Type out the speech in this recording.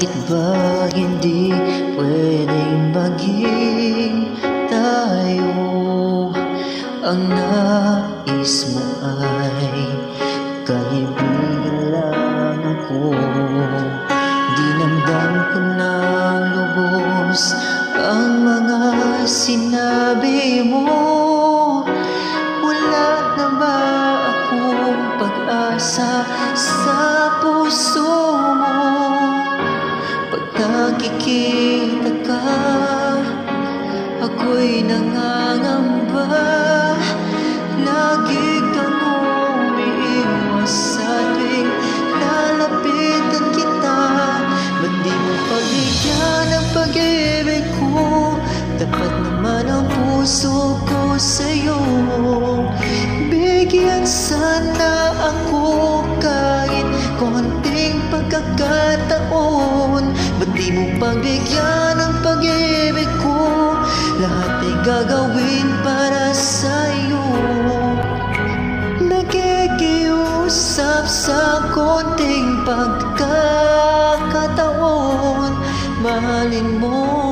Bakit ba hindi pwedeng maging tayo? Ang nais mo ay kaibigan lang ako. Dinamdam ko ng lubos ang mga sinabi mo. Wala na ba akong pag-asa sa puso mo? Pag nakikita ka, ako'y nangangamba. Lagi kang umiiwas sa tuwing lalapitan kita. Ba't di mo pagbigyan ang pag-ibig ko? Dapat naman ang puso ko sa'yo. Bigyan sana ako kahit konting pagkakataon. Ba't di mo pagbigyan ang pag-ibig ko? Lahat ay gagawin para sa'yo. Nakikiusap sa konting pagkakataon. Mahalin mo